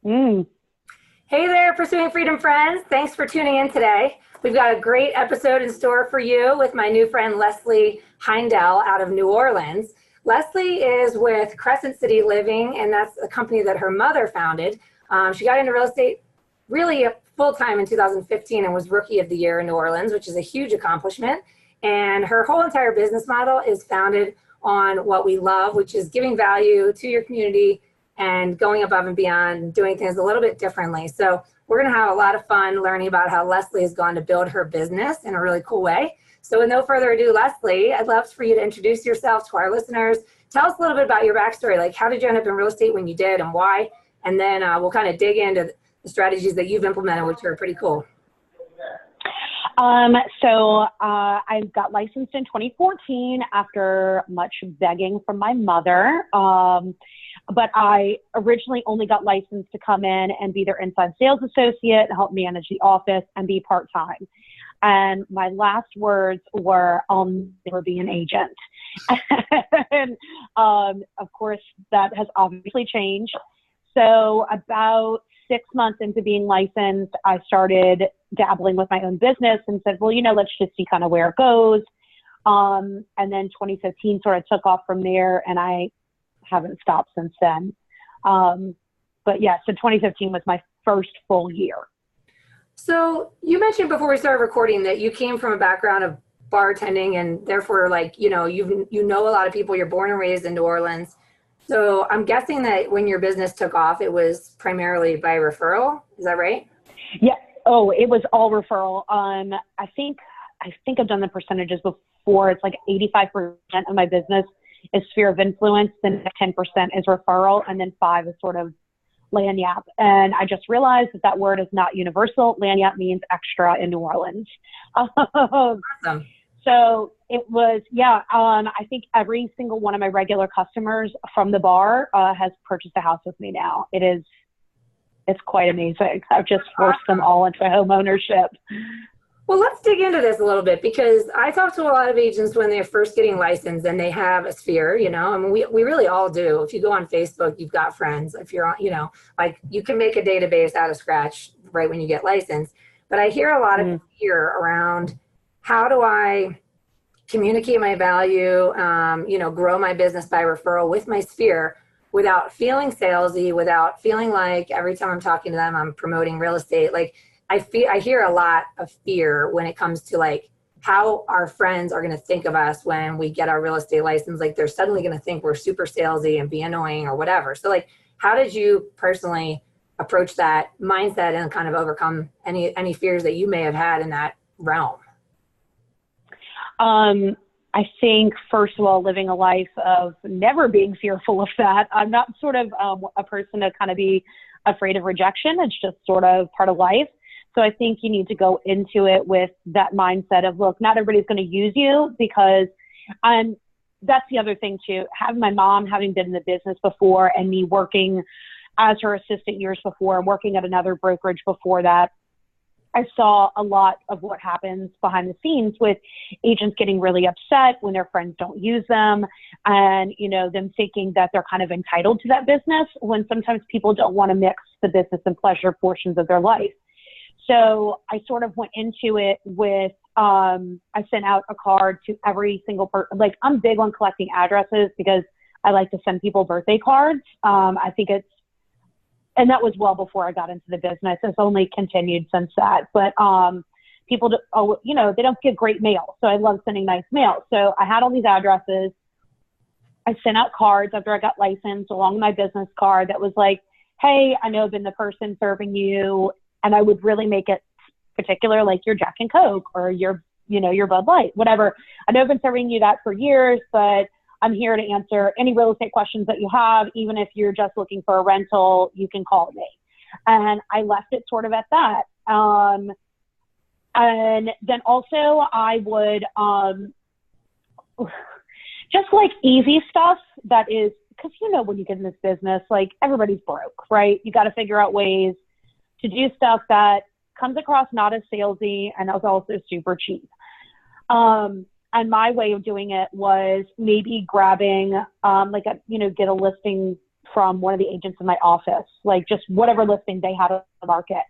Mm. Hey there, Pursuing Freedom friends. Thanks for tuning in today. We've got a great episode in store for you with my new friend Leslie Heindel out of New Orleans. Leslie is with Crescent City Living, and that's a company that her mother founded. She got into real estate really full time in 2015 and was Rookie of the Year in New Orleans, which is a huge accomplishment. And her whole entire business model is founded on what we love, which is giving value to your community and going above and beyond, doing things a little bit differently. So we're going to have a lot of fun learning about how Leslie has gone to build her business in a really cool way. So with no further ado, Leslie, I'd love for you to introduce yourself to our listeners. Tell us a little bit about your backstory. Like, how did you end up in real estate when you did and why? And then we'll kind of dig into the strategies that you've implemented, which are pretty cool. I got licensed in 2014 after much begging from my mother. But I originally only got licensed to come in and be their inside sales associate, help manage the office, and be part-time. And my last words were, I'll never be an agent. And of course, that has obviously changed. So about 6 months into being licensed, I started dabbling with my own business and said, well, let's just see kind of where it goes. And then 2015 sort of took off from there, and I haven't stopped since then. But yeah, so 2015 was my first full year. So you mentioned before we started recording that you came from a background of bartending, and therefore, you know a lot of people. You're born and raised in New Orleans. So I'm guessing that when your business took off, it was primarily by referral. Is that right? Yeah. Oh, it was all referral. I think I've done the percentages before. It's like 85% of my business is sphere of influence, then 10% is referral, and then 5% is sort of lagniappe. And I just realized that word is not universal. Lagniappe means extra in New Orleans. Awesome. So it was, I think every single one of my regular customers from the bar has purchased a house with me now. It's quite amazing. I've just forced them all into home ownership. Well, let's dig into this a little bit, because I talk to a lot of agents when they're first getting licensed and they have a sphere, I mean, we really all do. If you go on Facebook, you've got friends. If you're on, you can make a database out of scratch right when you get licensed. But I hear a lot of fear around, how do I communicate my value, grow my business by referral with my sphere without feeling salesy, without feeling like every time I'm talking to them, I'm promoting real estate. I hear a lot of fear when it comes to how our friends are going to think of us when we get our real estate license. They're suddenly going to think we're super salesy and be annoying or whatever. So how did you personally approach that mindset and kind of overcome any fears that you may have had in that realm? I think, first of all, living a life of never being fearful of that. I'm not sort of a person to kind of be afraid of rejection. It's just sort of part of life. So I think you need to go into it with that mindset of, look, not everybody's going to use you, because that's the other thing too. Having my mom, having been in the business before, and me working as her assistant years before, and working at another brokerage before that, I saw a lot of what happens behind the scenes with agents getting really upset when their friends don't use them, and, them thinking that they're kind of entitled to that business, when sometimes people don't want to mix the business and pleasure portions of their life. So I sort of went into it with, I sent out a card to every single person. I'm big on collecting addresses because I like to send people birthday cards. I think and that was well before I got into the business. It's only continued since that. But people, they don't get great mail. So I love sending nice mail. So I had all these addresses. I sent out cards after I got licensed, along with my business card, that was like, hey, I know I've been the person serving you. And I would really make it particular, like your Jack and Coke or your Bud Light, whatever. I know I've been serving you that for years, but I'm here to answer any real estate questions that you have. Even if you're just looking for a rental, you can call me. And I left it sort of at that. And then also I would just easy stuff that is, because when you get in this business, everybody's broke, right? You got to figure out ways to do stuff that comes across not as salesy and is also super cheap. And my way of doing it was maybe grabbing, get a listing from one of the agents in my office, like just whatever listing they had on the market.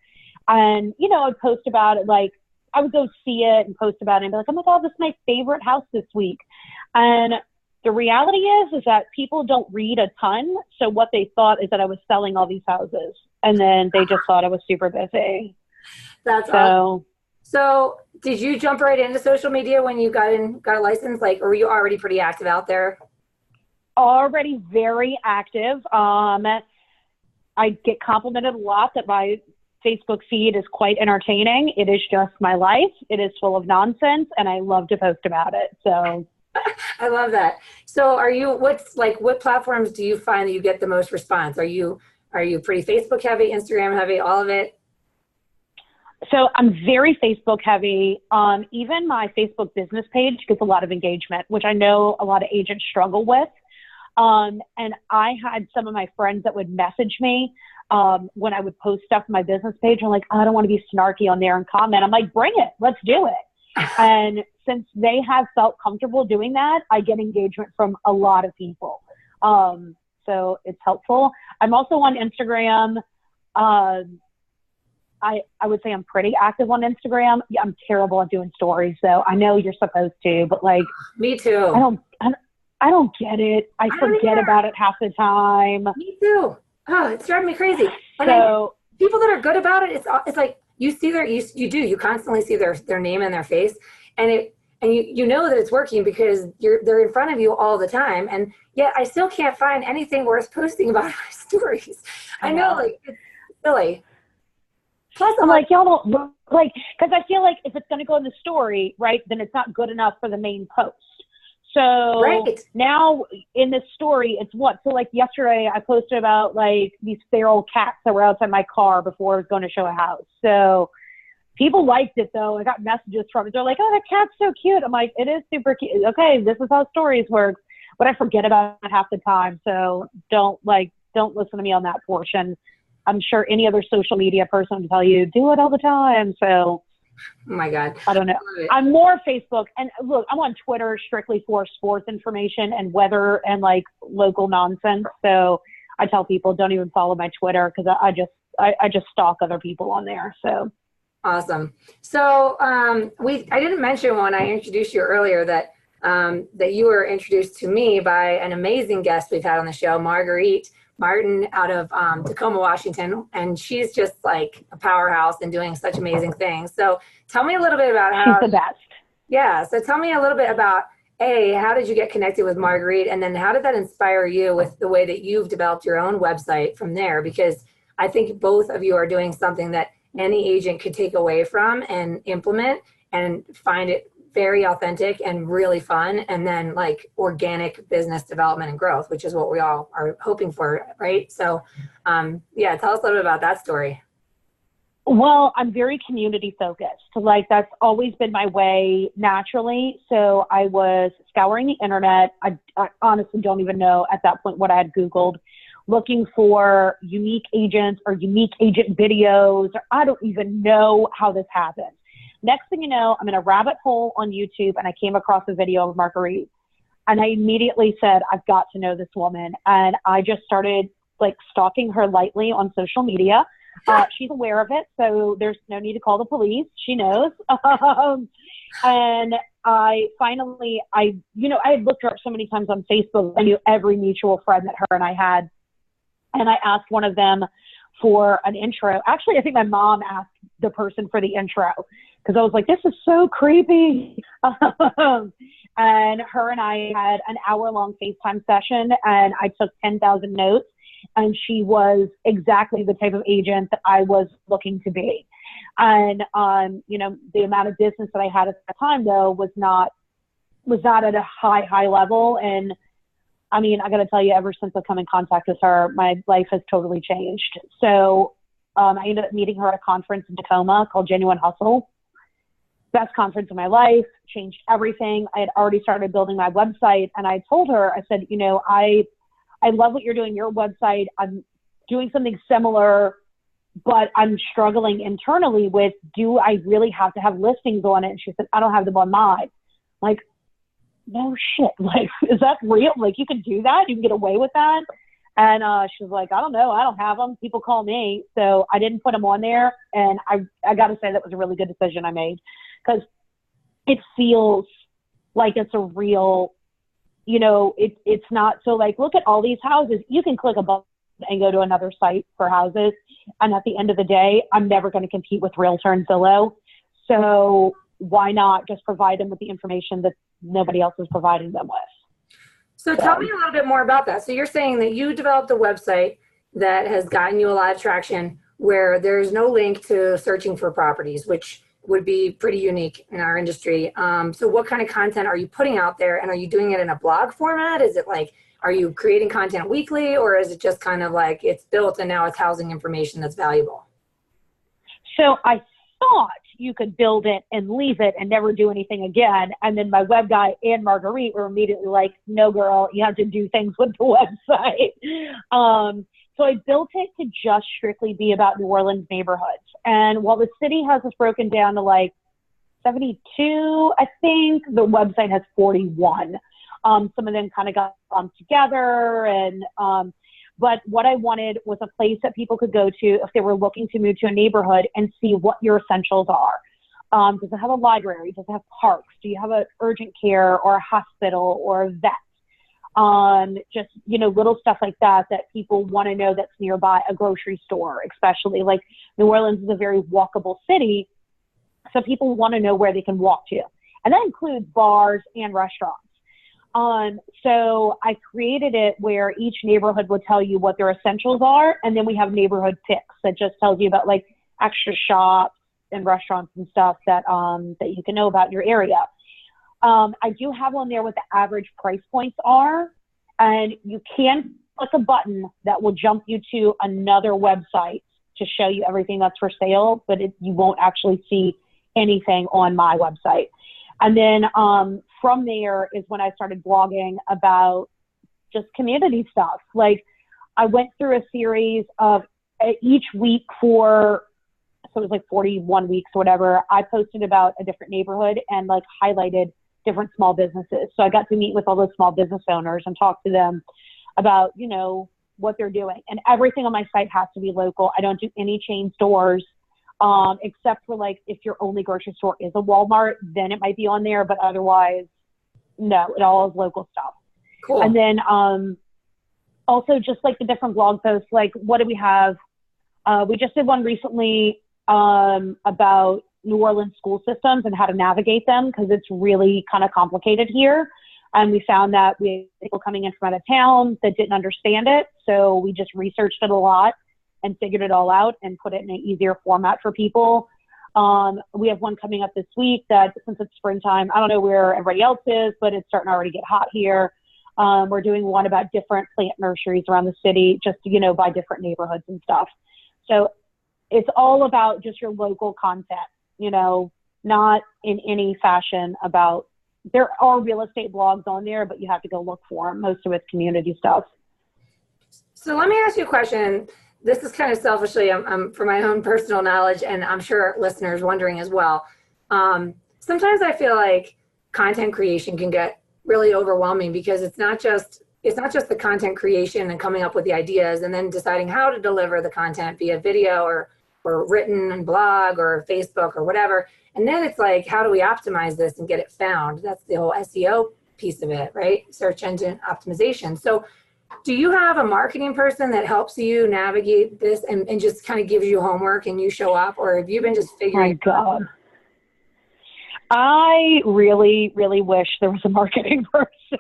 And, you know, I'd post about it, like I would go see it and post about it and be like, oh my God, this is my favorite house this week. And the reality is that people don't read a ton. So what they thought is that I was selling all these houses, and then they just thought I was super busy. That's awesome. So did you jump right into social media when you got a license? Like, or were you already pretty active out there? Already very active. I get complimented a lot that my Facebook feed is quite entertaining. It is just my life. It is full of nonsense, and I love to post about it. So I love that. So what platforms do you find that you get the most response? Are you pretty Facebook heavy, Instagram heavy, all of it? So I'm very Facebook heavy. Even my Facebook business page gets a lot of engagement, which I know a lot of agents struggle with. And I had some of my friends that would message me when I would post stuff on my business page. I'm like, I don't want to be snarky on there and comment. I'm like, bring it. Let's do it. And since they have felt comfortable doing that, I get engagement from a lot of people. So it's helpful. I'm also on Instagram. I would say I'm pretty active on Instagram. Yeah, I'm terrible at doing stories, though. I know you're supposed to, but like, me too. I don't get it. I forget about it half the time. Me too. Oh, it's driving me crazy. And so people that are good about it, it's like you see you constantly see their name and their face, and you know that it's working because they're in front of you all the time, and yet I still can't find anything worth posting about my stories. I know, like, it's silly. Plus, I'm like, y'all don't like, because I feel like if it's going to go in the story, right, then it's not good enough for the main post. So now in this story, it's what? So like yesterday I posted about like these feral cats that were outside my car before I was going to show a house. So people liked it though. I got messages from it. They're like, oh, that cat's so cute. I'm like, it is super cute. Okay, this is how stories work. But I forget about it half the time. So don't listen to me on that portion. I'm sure any other social media person will tell you, do it all the time. So, oh my God. I don't know. I'm more Facebook. And look, I'm on Twitter strictly for sports information and weather and like local nonsense. So I tell people don't even follow my Twitter because I just stalk other people on there. So awesome. So I didn't mention when I introduced you earlier that you were introduced to me by an amazing guest we've had on the show, Marguerite Martin out of Tacoma, Washington, and she's just like a powerhouse and doing such amazing things. So tell me a little bit about how she's the best. Yeah. So tell me a little bit about how did you get connected with Marguerite, and then how did that inspire you with the way that you've developed your own website from there? Because I think both of you are doing something that any agent could take away from and implement and find it very authentic and really fun, and then like organic business development and growth, which is what we all are hoping for, right? So tell us a little bit about that story. Well, I'm very community focused. Like that's always been my way naturally. So I was scouring the internet. I honestly don't even know at that point what I had Googled, looking for unique agents or unique agent videos. Or I don't even know how this happened. Next thing you know, I'm in a rabbit hole on YouTube and I came across a video of Marguerite, and I immediately said, I've got to know this woman. And I just started like stalking her lightly on social media. She's aware of it, so there's no need to call the police. She knows. And I finally, I had looked her up so many times on Facebook. I knew every mutual friend that her and I had. And I asked one of them for an intro. Actually, I think my mom asked the person for the intro because I was like, this is so creepy. And her and I had an hour-long FaceTime session, and I took 10,000 notes. And she was exactly the type of agent that I was looking to be. And, the amount of business that I had at the time, though, was not at a high level. And I mean, I got to tell you, ever since I've come in contact with her, my life has totally changed. So I ended up meeting her at a conference in Tacoma called Genuine Hustle. Best conference of my life, changed everything. I had already started building my website, and I told her, I said, I love what you're doing, your website. I'm doing something similar, but I'm struggling internally with, do I really have to have listings on it? And she said, I don't have them on mine. Like, no shit. Like, is that real? Like, you can do that? You can get away with that? And she was like, I don't know. I don't have them. People call me. So I didn't put them on there. And I got to say that was a really good decision I made, because it feels like it's a real, it's not so like, look at all these houses. You can click a button and go to another site for houses. And at the end of the day, I'm never going to compete with Realtor and Zillow. So why not just provide them with the information that nobody else is providing them with? So tell me a little bit more about that. So you're saying that you developed a website that has gotten you a lot of traction where there's no link to searching for properties, which would be pretty unique in our industry. So what kind of content are you putting out there, and are you doing it in a blog format? Is it like, are you creating content weekly, or is it just kind of like it's built and now it's housing information that's valuable? So I thought you could build it and leave it and never do anything again. And then my web guy and Marguerite were immediately like, no, girl, you have to do things with the website. So I built it to just strictly be about New Orleans neighborhoods. And while the city has us broken down to like 72, I think the website has 41. Some of them kind of got together, and but what I wanted was a place that people could go to if they were looking to move to a neighborhood and see what your essentials are. Does it have a library? Does it have parks? Do you have an urgent care or a hospital or a vet? Just, little stuff like that people want to know that's nearby, a grocery store, especially. Like New Orleans is a very walkable city, so people want to know where they can walk to. And that includes bars and restaurants. So I created it where each neighborhood will tell you what their essentials are. And then we have neighborhood picks that just tells you about like extra shops and restaurants and stuff that you can know about in your area. I do have one there what the average price points are, and you can click a button that will jump you to another website to show you everything that's for sale, but you won't actually see anything on my website. And then from there is when I started blogging about just community stuff. Like I went through a series of each week so it was like 41 weeks or whatever. I posted about a different neighborhood and like highlighted different small businesses. So I got to meet with all those small business owners and talk to them about, what they're doing. And everything on my site has to be local. I don't do any chain stores. Except for like if your only grocery store is a Walmart, then it might be on there, but otherwise, no, it all is local stuff. Cool. And then also just like the different blog posts, like what do we have? We just did one recently about New Orleans school systems and how to navigate them, because it's really kind of complicated here. And we found that we had people coming in from out of town that didn't understand it. So we just researched it a lot and figured it all out and put it in an easier format for people. We have one coming up this week that, since it's springtime, I don't know where everybody else is, but it's starting to already get hot here. We're doing one about different plant nurseries around the city, just to, by different neighborhoods and stuff. So it's all about just your local content, not in any fashion about, there are real estate blogs on there, but you have to go look for them. Most of it's community stuff. So let me ask you a question. This is kind of selfishly, for my own personal knowledge, and I'm sure listeners wondering as well. Sometimes I feel like content creation can get really overwhelming, because it's not just the content creation and coming up with the ideas and then deciding how to deliver the content via video or written and blog or Facebook or whatever. And then it's like, how do we optimize this and get it found? That's the whole SEO piece of it, right? Search engine optimization. So do you have a marketing person that helps you navigate this and just kind of gives you homework and you show up, or have you been just figuring it out? I really, really wish there was a marketing person.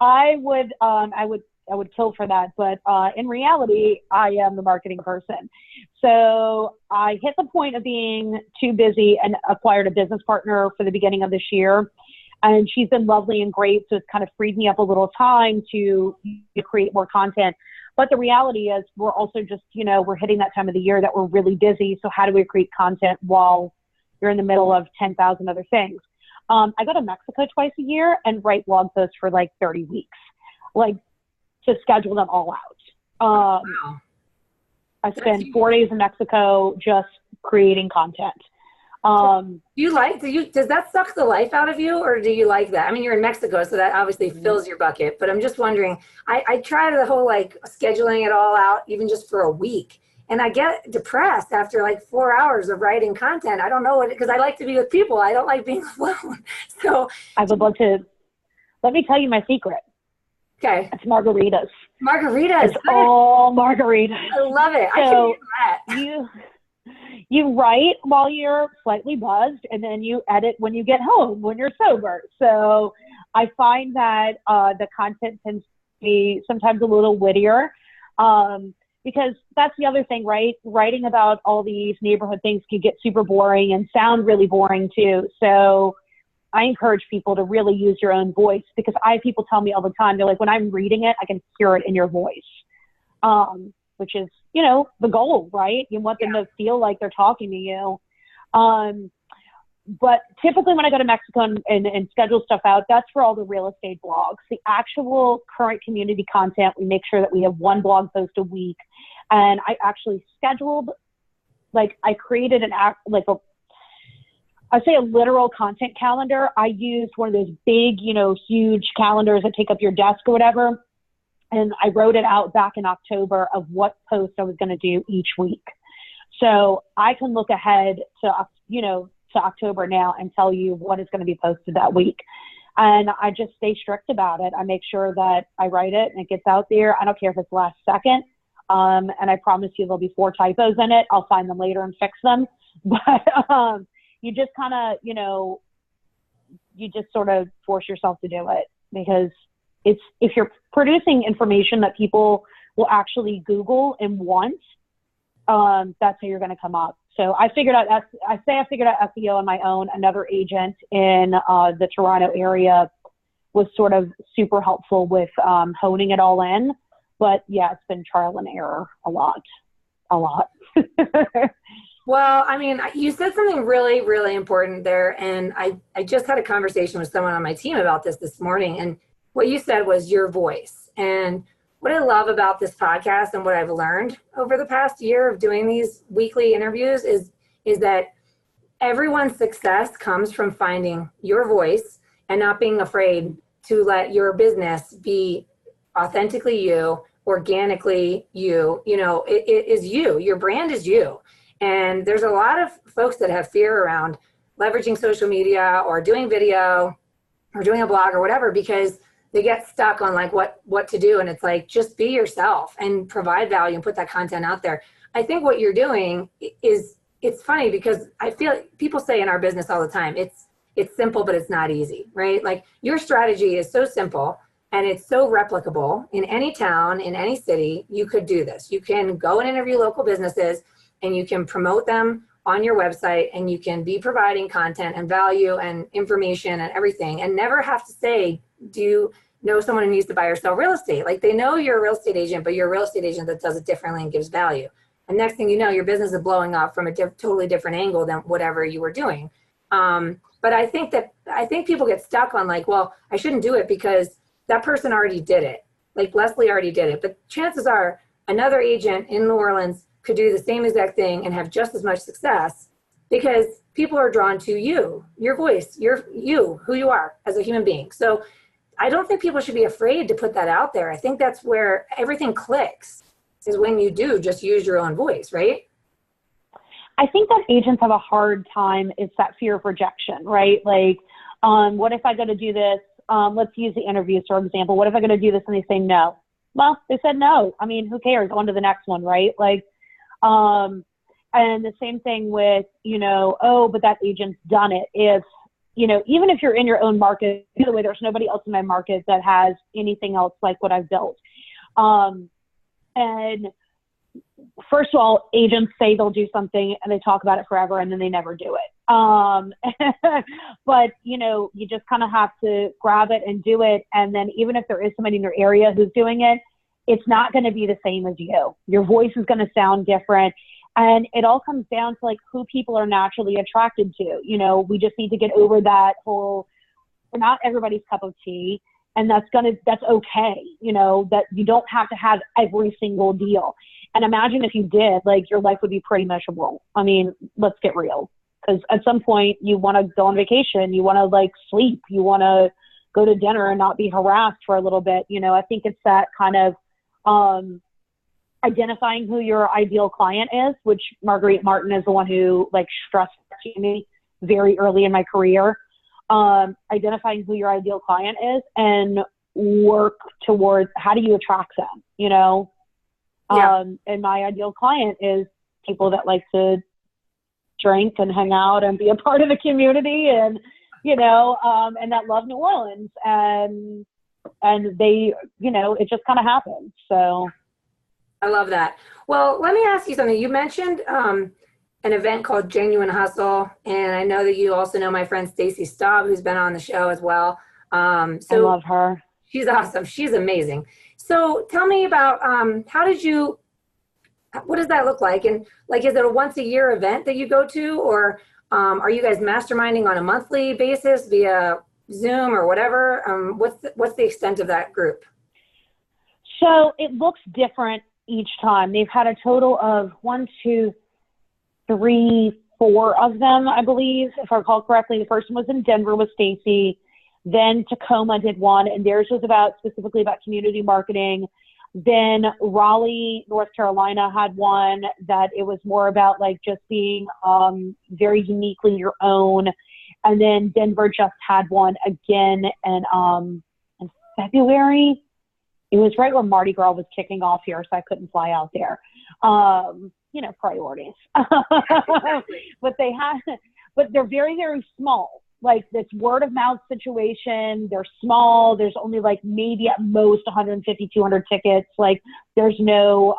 I would kill for that, but in reality, I am the marketing person. So I hit the point of being too busy and acquired a business partner for the beginning of this year. And she's been lovely and great. So it's kind of freed me up a little time to create more content. But the reality is we're also just, we're hitting that time of the year that we're really busy. So how do we create content while you're in the middle of 10,000 other things? I go to Mexico twice a year and write blog posts for like 30 weeks, like to schedule them all out. Wow. I spend 4 days in Mexico just creating content. Does that suck the life out of you, or do you like that? I mean, you're in Mexico, so that obviously fills your bucket, but I'm just wondering, I try the whole like scheduling it all out, even just for a week. And I get depressed after like 4 hours of writing content. I don't know what, because I like to be with people. I don't like being alone. So I would love to, let me tell you my secret. Okay. It's margaritas. Margaritas. It's all margaritas. I love it. So I can do that. You write while you're slightly buzzed, and then you edit when you get home, when you're sober. So I find that the content tends to be sometimes a little wittier, because that's the other thing, right? Writing about all these neighborhood things can get super boring and sound really boring too. So I encourage people to really use your own voice, because people tell me all the time, they're like, when I'm reading it, I can hear it in your voice, which is, the goal, right? You want them to feel like they're talking to you. But typically when I go to Mexico and schedule stuff out, that's for all the real estate blogs. The actual current community content, we make sure that we have one blog post a week. And I actually scheduled, I created I'd say a literal content calendar. I used one of those big, huge calendars that take up your desk or whatever. And I wrote it out back in October of what posts I was going to do each week. So I can look ahead to, to October now and tell you what is going to be posted that week. And I just stay strict about it. I make sure that I write it and it gets out there. I don't care if it's last second. And I promise you there'll be 4 typos in it. I'll find them later and fix them. But you just kind of, you just sort of force yourself to do it, because if you're producing information that people will actually Google and want, that's how you're going to come up. So I figured out SEO on my own. Another agent in the Toronto area was sort of super helpful with honing it all in. But yeah, it's been trial and error a lot. Well, I mean, you said something really, really important there. And I just had a conversation with someone on my team about this morning. And what you said was your voice. And what I love about this podcast and what I've learned over the past year of doing these weekly interviews is that everyone's success comes from finding your voice and not being afraid to let your business be authentically you, organically you. It is you. Your brand is you. And there's a lot of folks that have fear around leveraging social media or doing video or doing a blog or whatever, because they get stuck on what to do. And it's like, just be yourself and provide value and put that content out there. I think what you're doing it's funny, because I feel people say in our business all the time, it's simple, but it's not easy, right? Like, your strategy is so simple and it's so replicable in any town, in any city. You could do this. You can go and interview local businesses, and you can promote them on your website, and you can be providing content and value and information and everything, and never have to say, do you know someone who needs to buy or sell real estate? Like, they know you're a real estate agent, but you're a real estate agent that does it differently and gives value. And next thing you know, your business is blowing up from a totally different angle than whatever you were doing. But I think people get stuck on well, I shouldn't do it because that person already did it. Like, Leslie already did it. But chances are another agent in New Orleans could do the same exact thing and have just as much success, because people are drawn to you, your voice, who you are as a human being. So I don't think people should be afraid to put that out there. I think that's where everything clicks, is when you do just use your own voice, right? I think that agents have a hard time. It's that fear of rejection, right? Like, what if I go to do this? Let's use the interviews, for example. What if I go to do this and they say no? Well, they said no. I mean, who cares? On to the next one, right? Like, and the same thing with, oh, but that agent's done it. If, even if you're in your own market, by the way, there's nobody else in my market that has anything else like what I've built. And first of all, agents say they'll do something and they talk about it forever and then they never do it. But, you just kind of have to grab it and do it. And then even if there is somebody in your area who's doing it, it's not going to be the same as you. Your voice is going to sound different. And it all comes down to who people are naturally attracted to. We just need to get over that whole, we're not everybody's cup of tea. And that's okay. That you don't have to have every single deal. And imagine if you did, your life would be pretty miserable. I mean, let's get real. because at some point you want to go on vacation, you want to like sleep, you want to go to dinner and not be harassed for a little bit. You know, I think it's that kind of identifying who your ideal client is, which Marguerite Martin is the one who like stressed to me very early in my career. Identifying who your ideal client is and work towards how do you attract them, you know? Yeah. And my ideal client is people that like to drink and hang out and be a part of the community and, you know, and that love New Orleans and they, you know, it just kind of happens. So. I love that. Well, let me ask you something. You mentioned an event called Genuine Hustle, and I know that you also know my friend Stacy Staub, who's been on the show as well. I love her. She's awesome. She's amazing. So tell me about what does that look like? And like, is it a once a year event that you go to, or are you guys masterminding on a monthly basis via Zoom or whatever? What's the extent of that group? So it looks different each time. They've had a total of 1, 2, 3, 4 of them, I believe, if I recall correctly. The first one was in Denver with Stacy. Then Tacoma did one, and theirs was specifically about community marketing. Then Raleigh, North Carolina had one that it was more about like just being very uniquely your own. And then Denver just had one again in February. It was right when Mardi Gras was kicking off here, so I couldn't fly out there. You know, priorities. But they're very, very small. Like this word of mouth situation, they're small. There's only like maybe at most 150, 200 tickets. Like there's no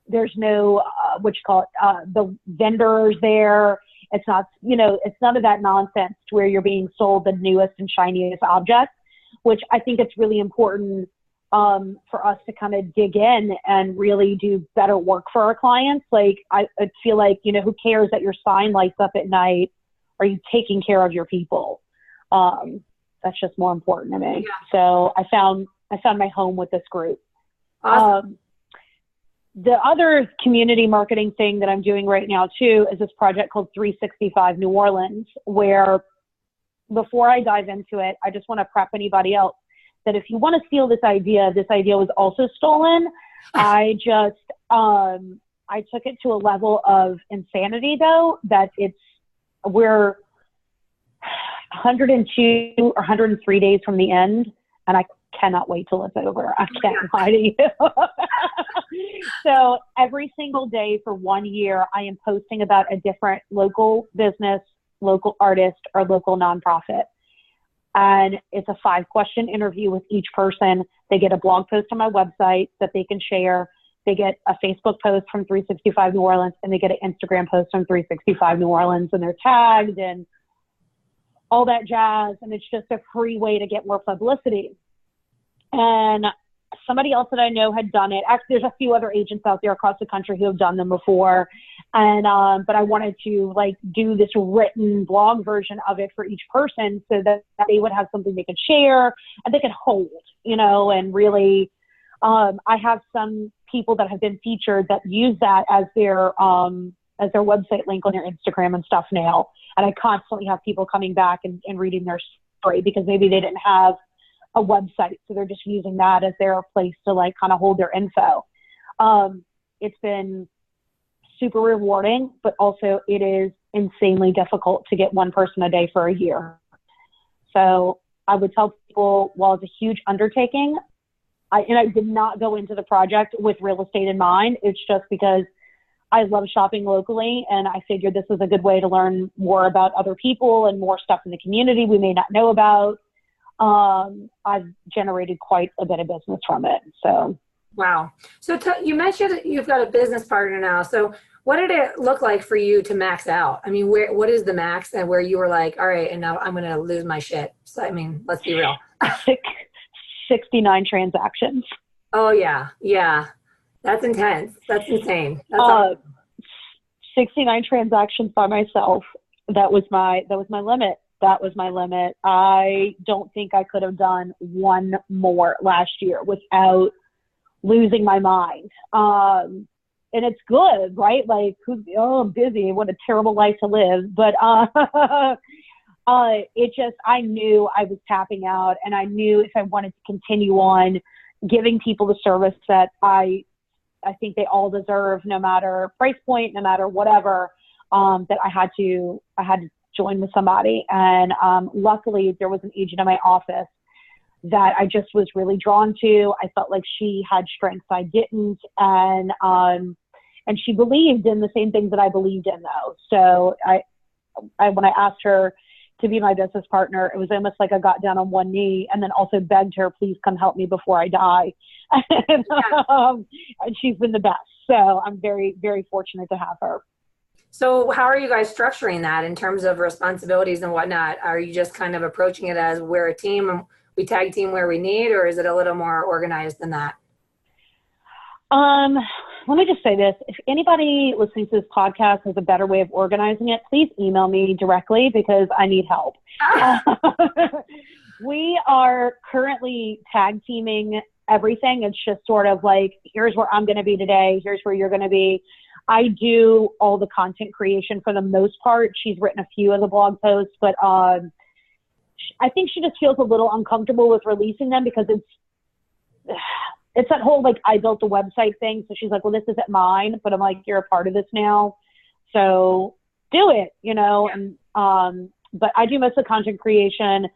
the vendors there. It's not, you know, it's none of that nonsense to where you're being sold the newest and shiniest object, which I think it's really important for us to kind of dig in and really do better work for our clients. Like I feel like, you know, who cares that your sign lights up at night? Are you taking care of your people? That's just more important to me. Yeah. So I found my home with this group. Awesome. The other community marketing thing that I'm doing right now too is this project called 365 New Orleans, where before I dive into it, I just want to prep anybody else that if you want to steal this idea was also stolen. I took it to a level of insanity though, that we're 102 or 103 days from the end, and I cannot wait till it's over. I can't lie to you. So every single day for 1 year, I am posting about a different local business, local artist, or local nonprofit. And it's a 5-question interview with each person. They get a blog post on my website that they can share. They get a Facebook post from 365 New Orleans, and they get an Instagram post from 365 New Orleans, and they're tagged and all that jazz. And it's just a free way to get more publicity. And somebody else that I know had done it. Actually, there's a few other agents out there across the country who have done them before. And, but I wanted to like do this written blog version of it for each person so that they would have something they could share and they could hold, you know, and really, I have some people that have been featured that use that as their website link on their Instagram and stuff now. And I constantly have people coming back and reading their story because maybe they didn't have a website. So they're just using that as their place to like kind of hold their info. It's been super rewarding, but also it is insanely difficult to get one person a day for a year. So I would tell people, while it's a huge undertaking, I did not go into the project with real estate in mind. It's just because I love shopping locally, and I figured this was a good way to learn more about other people and more stuff in the community we may not know about. I've generated quite a bit of business from it. So. Wow. So you mentioned that you've got a business partner now. So what did it look like for you to max out? I mean, what is the max and where you were like, all right, and now I'm going to lose my shit. So, I mean, let's be real. 69 transactions. Oh yeah. Yeah. That's intense. That's insane. That's awesome. 69 transactions by myself. That was my limit. That was my limit. I don't think I could have done one more last year without losing my mind. and it's good, right? Like, I'm busy. What a terrible life to live. But I knew I was tapping out, and I knew if I wanted to continue on giving people the service that I think they all deserve, no matter price point, no matter whatever, that I had to join with somebody. And luckily there was an agent in my office that I just was really drawn to. I felt like she had strengths I didn't, and she believed in the same things that I believed in, though. So when I asked her to be my business partner, it was almost like I got down on one knee and then also begged her, please come help me before I die. And she's been the best. So I'm very, very fortunate to have her. So how are you guys structuring that in terms of responsibilities and whatnot? Are you just kind of approaching it as we're a team and we tag team where we need, or is it a little more organized than that? Let me just say this. If anybody listening to this podcast has a better way of organizing it, please email me directly because I need help. We are currently tag teaming everything. It's just sort of like, here's where I'm going to be today. Here's where you're going to be. I do all the content creation for the most part. She's written a few of the blog posts, but I think she just feels a little uncomfortable with releasing them because it's that whole, like, I built the website thing. So she's like, well, this isn't mine, but I'm like, you're a part of this now. So do it, you know? Yeah. And, but I do most of the content creation,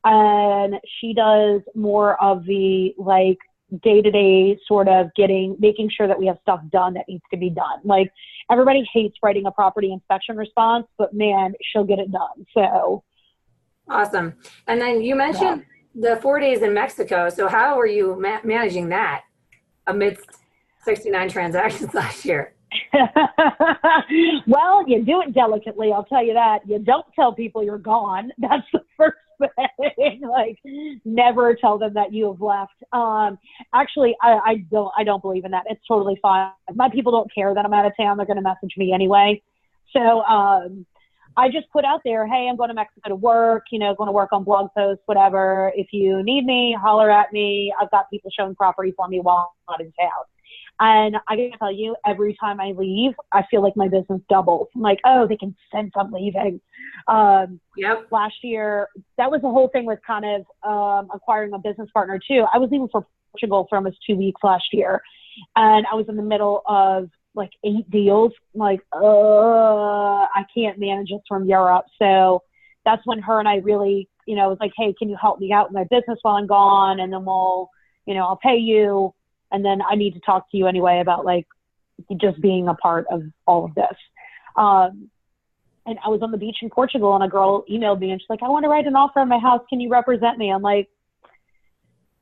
and she does more of the, like, day-to-day sort of making sure that we have stuff done that needs to be done. Like, everybody hates writing a property inspection response, but man, she'll get it done. So awesome. And then you mentioned the 4 days in Mexico. So how are you managing that amidst 69 transactions last year? Well, you do it delicately, I'll tell you that. You don't tell people you're gone. That's the first thing. Like, never tell them that you have left. Actually, I don't believe in that. It's totally fine. My people don't care that I'm out of town. They're going to message me anyway. So I just put out there, hey, I'm going to Mexico to work, going to work on blog posts, whatever. If you need me, holler at me. I've got people showing property for me while I'm not in town. And I can tell you, every time I leave, I feel like my business doubles. I'm like, oh, they can sense I'm leaving. Last year, that was the whole thing with kind of acquiring a business partner too. I was leaving for Portugal for almost 2 weeks last year. And I was in the middle of like 8 deals. I'm like, I can't manage this from Europe. So that's when her and I really, was like, hey, can you help me out with my business while I'm gone? And then we'll, I'll pay you. And then I need to talk to you anyway about like just being a part of all of this. And I was on the beach in Portugal, and a girl emailed me and she's like, I want to write an offer on my house. Can you represent me? I'm like,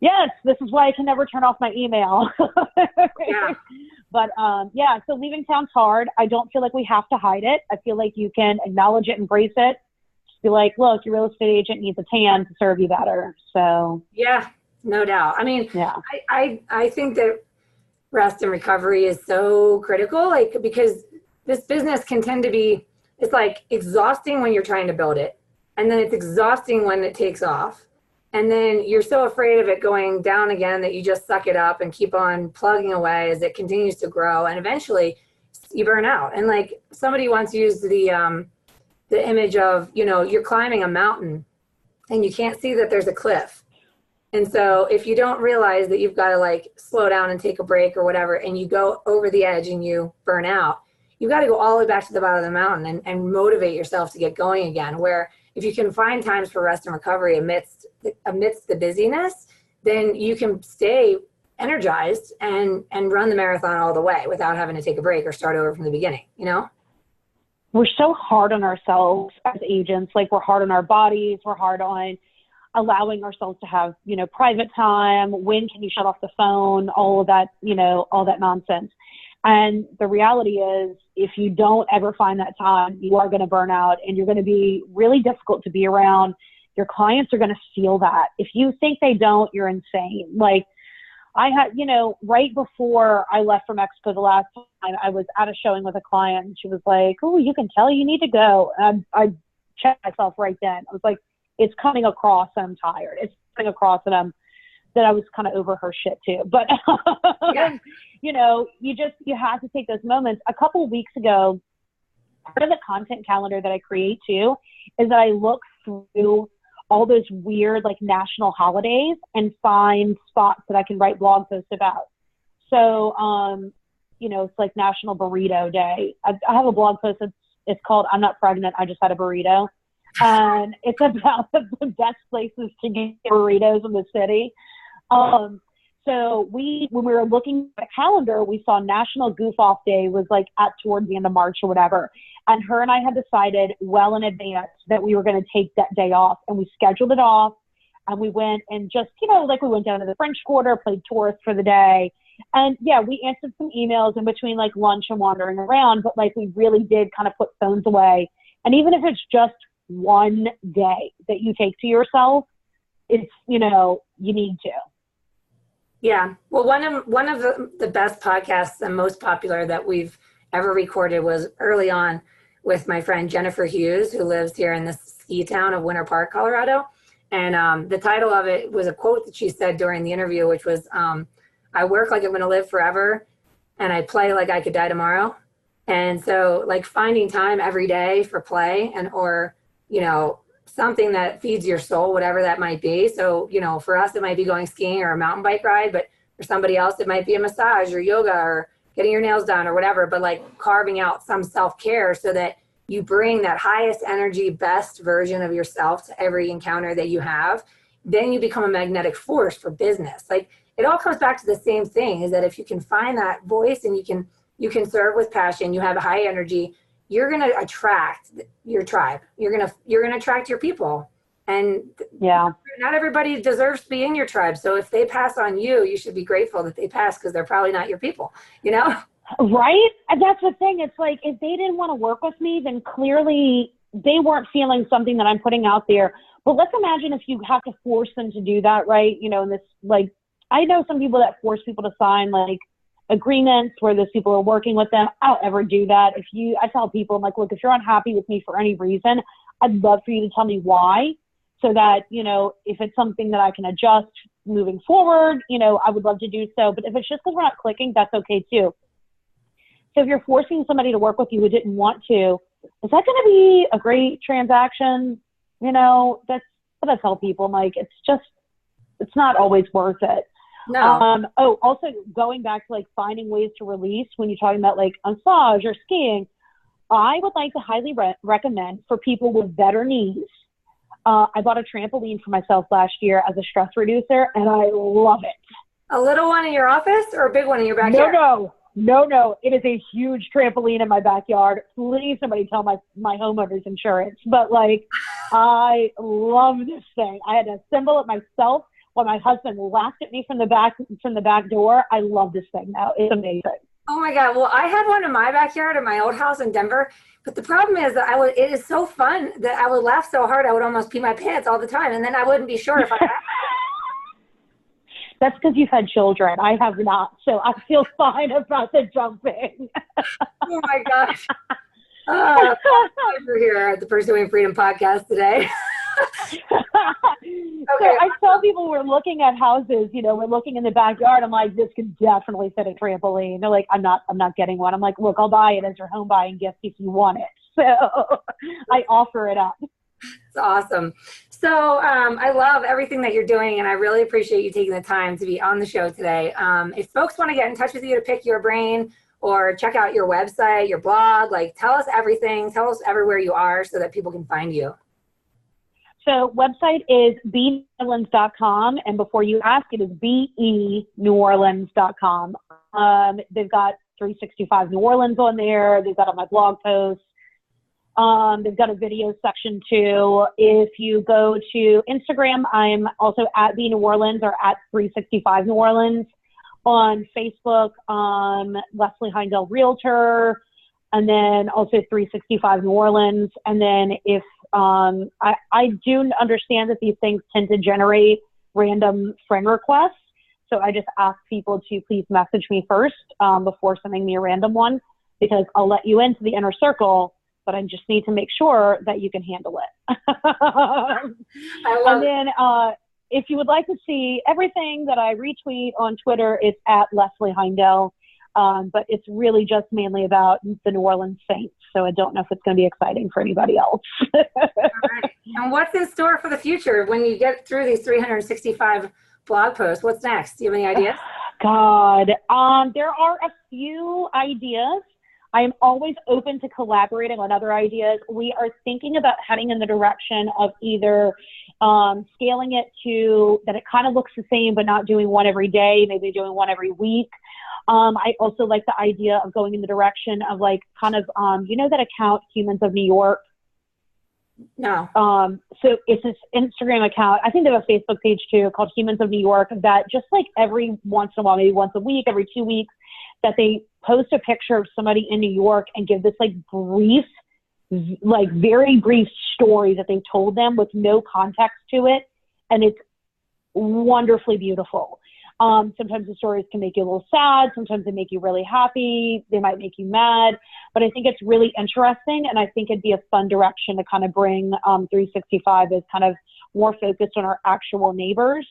yes, this is why I can never turn off my email. Yeah. But so leaving town's hard. I don't feel like we have to hide it. I feel like you can acknowledge it, embrace it. Just be like, look, your real estate agent needs a tan to serve you better. So yeah. No doubt. I mean, I think that rest and recovery is so critical, like, because this business can tend to be, it's like exhausting when you're trying to build it. And then it's exhausting when it takes off. And then you're so afraid of it going down again that you just suck it up and keep on plugging away as it continues to grow. And eventually you burn out. And like somebody once used the image of, you're climbing a mountain and you can't see that there's a cliff. And so if you don't realize that you've got to like slow down and take a break or whatever, and you go over the edge and you burn out, you've got to go all the way back to the bottom of the mountain and motivate yourself to get going again. Where if you can find times for rest and recovery amidst the busyness, then you can stay energized and run the marathon all the way without having to take a break or start over from the beginning, We're so hard on ourselves as agents. Like, we're hard on our bodies. We're hard on allowing ourselves to have, private time. When can you shut off the phone? All of that, all that nonsense. And the reality is, if you don't ever find that time, you are going to burn out, and you're going to be really difficult to be around. Your clients are going to feel that. If you think they don't, you're insane. Like, I had, right before I left for Mexico the last time, I was at a showing with a client, and she was like, oh, you can tell you need to go. And I checked myself right then. I was like, it's coming across that I'm tired. It's coming across that I was kind of over her shit too. But you have to take those moments. A couple of weeks ago, part of the content calendar that I create too is that I look through all those weird like national holidays and find spots that I can write blog posts about. So, it's like National Burrito Day. I have a blog post it's called "I'm Not Pregnant, I Just Had a Burrito," and it's about the best places to get burritos in the city. So when we were looking at the calendar, we saw National Goof Off Day was like towards the end of March or whatever. And her and I had decided well in advance that we were going to take that day off, and we scheduled it off. And we went and just, we went down to the French Quarter, played tourist for the day. And yeah, we answered some emails in between like lunch and wandering around, but like we really did kind of put phones away. And even if it's just one day that you take to yourself, it's, you need to. Yeah. Well, one of the best podcasts and most popular that we've ever recorded was early on with my friend Jennifer Hughes, who lives here in the ski town of Winter Park, Colorado. And the title of it was a quote that she said during the interview, which was, I work like I'm going to live forever, and I play like I could die tomorrow. And so like finding time every day for play or something that feeds your soul, whatever that might be. So, for us, it might be going skiing or a mountain bike ride, but for somebody else, it might be a massage or yoga or getting your nails done or whatever, but like carving out some self-care so that you bring that highest energy, best version of yourself to every encounter that you have. Then you become a magnetic force for business. Like it all comes back to the same thing, is that if you can find that voice and you can serve with passion, you have a high energy, you're going to attract your tribe. You're going to attract your people. And yeah, not everybody deserves to be in your tribe. So if they pass on you, you should be grateful that they pass, because they're probably not your people, Right? And that's the thing. It's like, if they didn't want to work with me, then clearly they weren't feeling something that I'm putting out there. But let's imagine if you have to force them to do that, right? And this, like, I know some people that force people to sign like agreements where those people are working with them. I don't ever do that. I tell people, I'm like, look, if you're unhappy with me for any reason, I'd love for you to tell me why, so that, if it's something that I can adjust moving forward, I would love to do so. But if it's just because we're not clicking, that's okay too. So if you're forcing somebody to work with you who didn't want to, is that going to be a great transaction? That's what I tell people. I'm like, it's not always worth it. No. Also going back to like finding ways to release when you're talking about like massage or skiing, I would like to highly recommend for people with better knees. I bought a trampoline for myself last year as a stress reducer, and I love it. A little one in your office or a big one in your backyard? No. It is a huge trampoline in my backyard. Please, somebody tell my homeowner's insurance. But like, I love this thing. I had to assemble it myself while my husband laughed at me from the back door. I love this thing now. It's amazing. Oh my God. Well, I had one in my backyard in my old house in Denver. But the problem is that it is so fun that I would laugh so hard I would almost pee my pants all the time. And then I wouldn't be sure if I That's because you've had children. I have not. So I feel fine about the jumping. Oh my gosh. We're here at the Pursuing Freedom podcast today. So I tell people we're looking at houses, we're looking in the backyard. I'm like, this could definitely fit a trampoline. They're like, I'm not getting one. I'm like, look, I'll buy it as your home buying gift if you want it. So I offer it up. It's awesome. So I love everything that you're doing, and I really appreciate you taking the time to be on the show today. If folks want to get in touch with you to pick your brain or check out your website, your blog, like tell us everything. Tell us everywhere you are so that people can find you. So website is beneworleans.com, and before you ask, it is beneworleans.com. They've got 365 New Orleans on there. They've got all my blog posts. They've got a video section too. If you go to Instagram, I'm also at New Orleans or at 365 New Orleans. On Facebook, Leslie Heindel Realtor, and then also 365 New Orleans. And then if I do understand that these things tend to generate random friend requests, so I just ask people to please message me first before sending me a random one, because I'll let you into the inner circle, but I just need to make sure that you can handle it. And then if you would like to see everything that I retweet on Twitter, it's at Leslie Heindel. But it's really just mainly about the New Orleans Saints. So I don't know if it's going to be exciting for anybody else. All right. And what's in store for the future when you get through these 365 blog posts? What's next? Do you have any ideas? God, there are a few ideas. I am always open to collaborating on other ideas. We are thinking about heading in the direction of either scaling it to that it kind of looks the same, but not doing one every day, maybe doing one every week. I also like the idea of going in the direction of like kind of, you know, that account Humans of New York? No. So it's this Instagram account. I think they have a Facebook page too called Humans of New York that just like every once in a while, maybe once a week, every 2 weeks, that they post a picture of somebody in New York and give this like brief, like very brief story that they've told them with no context to it. And it's wonderfully beautiful. Sometimes the stories can make you a little sad. Sometimes they make you really happy. They might make you mad. But I think it's really interesting. And I think it'd be a fun direction to kind of bring 365 is kind of more focused on our actual neighbors.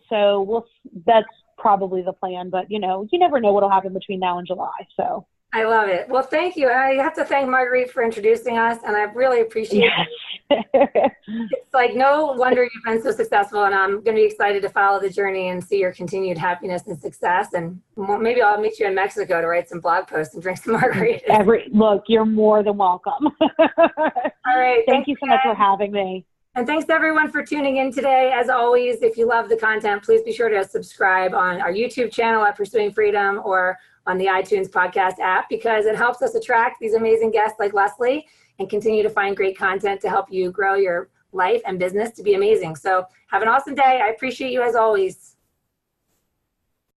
So that's probably the plan. But, you know, you never know what will happen between now and July. So I love it. Well, thank you. And I have to thank Marguerite for introducing us. And I really appreciate it. It's like no wonder you've been so successful, and I'm going to be excited to follow the journey and see your continued happiness and success. And maybe I'll meet you in Mexico to write some blog posts and drink some margaritas. Look, you're more than welcome. All right. Thank you so much for having me. And thanks to everyone for tuning in today. As always, if you love the content, please be sure to subscribe on our YouTube channel at Pursuing Freedom or on the iTunes podcast app, because it helps us attract these amazing guests like Leslie and continue to find great content to help you grow your life and business to be amazing. So have an awesome day. I appreciate you as always.